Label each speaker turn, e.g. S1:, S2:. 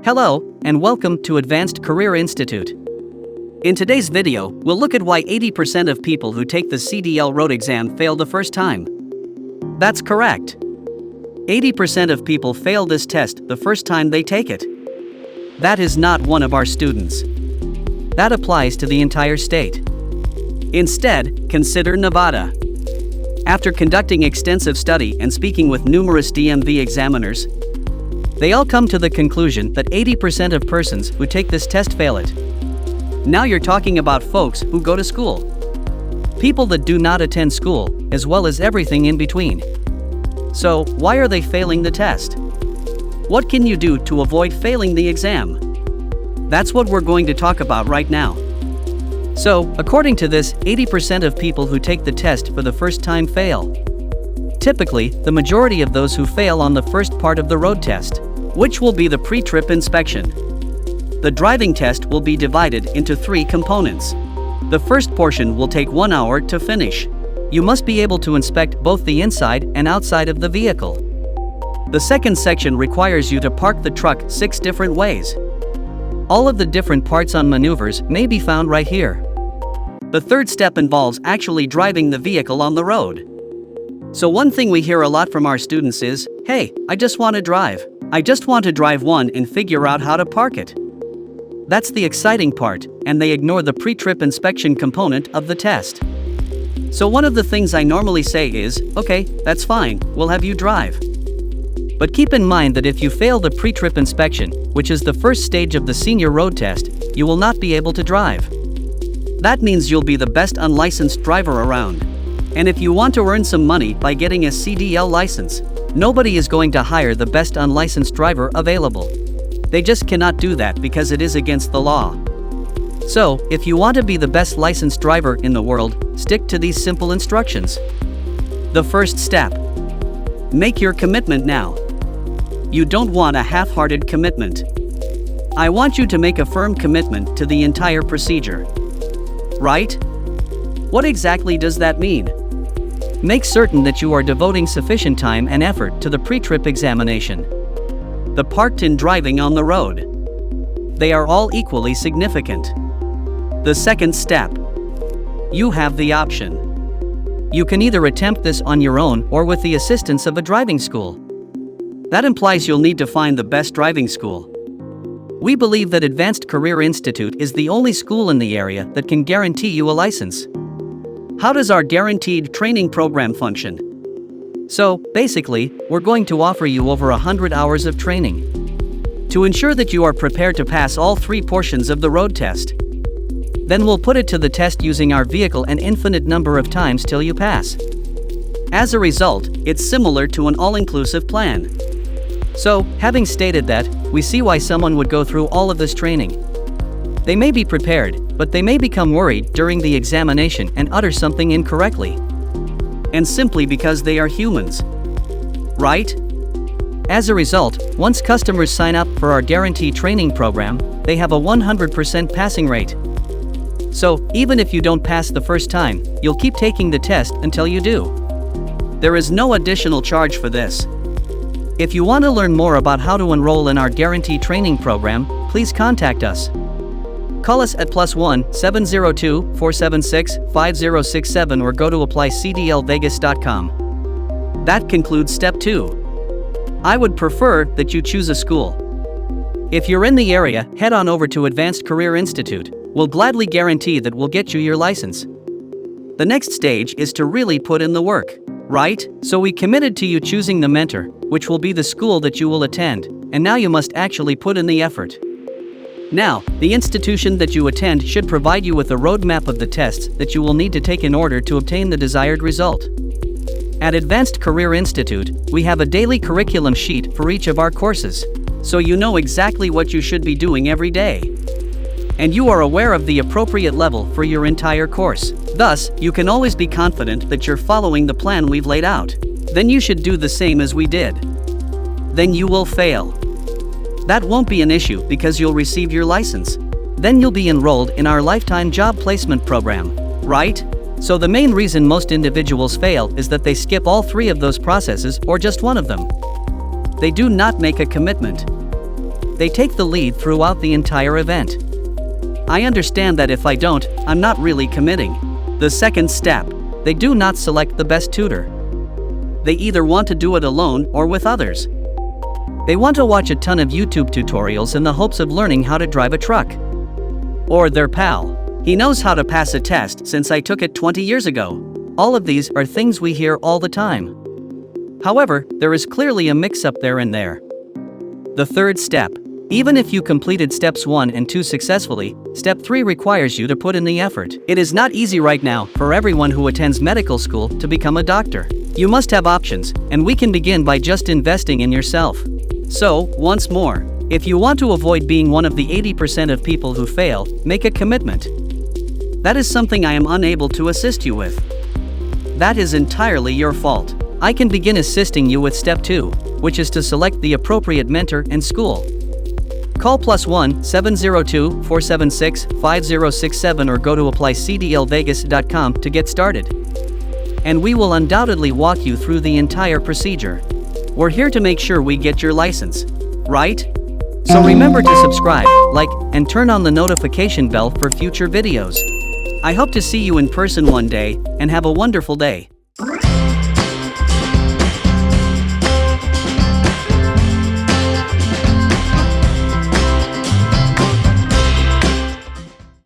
S1: Hello, and welcome to Advanced Career Institute. In today's video, we'll look at why 80% of people who take the CDL road exam fail the first time. That's correct. 80% of people fail this test the first time they take it. That is not one of our students. That applies to the entire state. Instead, consider Nevada. After conducting extensive study and speaking with numerous DMV examiners, they all come to the conclusion that 80% of persons who take this test fail it. Now you're talking about folks who go to school. People that do not attend school, as well as everything in between. So, why are they failing the test? What can you do to avoid failing the exam? That's what we're going to talk about right now. So, according to this, 80% of people who take the test for the first time fail. Typically, the majority of those who fail on the first part of the road test, which will be the pre-trip inspection. The driving test will be divided into 3 components. The first portion will take 1 hour to finish. You must be able to inspect both the inside and outside of the vehicle. The second section requires you to park the truck 6 different ways. All of the different parts on maneuvers may be found right here. The third step involves actually driving the vehicle on the road. So one thing we hear a lot from our students is, "Hey, I just want to drive. I just want to drive one and figure out how to park it." That's the exciting part, and they ignore the pre-trip inspection component of the test. So one of the things I normally say is, okay, that's fine, we'll have you drive. But keep in mind that if you fail the pre-trip inspection, which is the first stage of the senior road test, you will not be able to drive. That means you'll be the best unlicensed driver around. And if you want to earn some money by getting a CDL license, nobody is going to hire the best unlicensed driver available. They just cannot do that because it is against the law. So, if you want to be the best licensed driver in the world, stick to these simple instructions. The first step. Make your commitment now. You don't want a half-hearted commitment. I want you to make a firm commitment to the entire procedure. Right? What exactly does that mean? Make certain that you are devoting sufficient time and effort to the pre-trip examination. The parked and driving on the road. They are all equally significant. The second step. You have the option. You can either attempt this on your own or with the assistance of a driving school. That implies you'll need to find the best driving school. We believe that Advanced Career Institute is the only school in the area that can guarantee you a license. How does our guaranteed training program function? So, basically, we're going to offer you over 100 hours of training to ensure that you are prepared to pass all 3 portions of the road test. Then we'll put it to the test using our vehicle an infinite number of times till you pass. As a result, it's similar to an all-inclusive plan. So, having stated that, we see why someone would go through all of this training. They may be prepared, but they may become worried during the examination and utter something incorrectly. And simply because they are humans. Right? As a result, once customers sign up for our guarantee training program, they have a 100% passing rate. So, even if you don't pass the first time, you'll keep taking the test until you do. There is no additional charge for this. If you want to learn more about how to enroll in our guarantee training program, please contact us. Call us at +1 702 476 5067 or go to applycdlvegas.com. That concludes step 2. I would prefer that you choose a school. If you're in the area, head on over to Advanced Career Institute. We'll gladly guarantee that we'll get you your license. The next stage is to really put in the work, right? So we committed to you choosing the mentor, which will be the school that you will attend, and now you must actually put in the effort. Now, the institution that you attend should provide you with a roadmap of the tests that you will need to take in order to obtain the desired result. At Advanced Career Institute, we have a daily curriculum sheet for each of our courses, so you know exactly what you should be doing every day. And you are aware of the appropriate level for your entire course. Thus, you can always be confident that you're following the plan we've laid out. Then you should do the same as we did. Then you will fail. That won't be an issue because you'll receive your license. Then you'll be enrolled in our lifetime job placement program, right? So the main reason most individuals fail is that they skip all 3 of those processes or just one of them. They do not make a commitment. They take the lead throughout the entire event. I understand that if I don't, I'm not really committing. The second step, they do not select the best tutor. They either want to do it alone or with others. They want to watch a ton of YouTube tutorials in the hopes of learning how to drive a truck. Or their pal. He knows how to pass a test since I took it 20 years ago. All of these are things we hear all the time. However, there is clearly a mix-up there and there. The third step. Even if you completed steps 1 and 2 successfully, step 3 requires you to put in the effort. It is not easy right now for everyone who attends medical school to become a doctor. You must have options, and we can begin by just investing in yourself. So, once more, if you want to avoid being one of the 80% of people who fail, make a commitment. That is something I am unable to assist you with. That is entirely your fault. I can begin assisting you with step 2, which is to select the appropriate mentor and school. Call +1 702 476 5067 or go to applycdlvegas.com to get started. And we will undoubtedly walk you through the entire procedure. We're here to make sure we get your license, right? So remember to subscribe, like, and turn on the notification bell for future videos. I hope to see you in person one day, and have a wonderful day.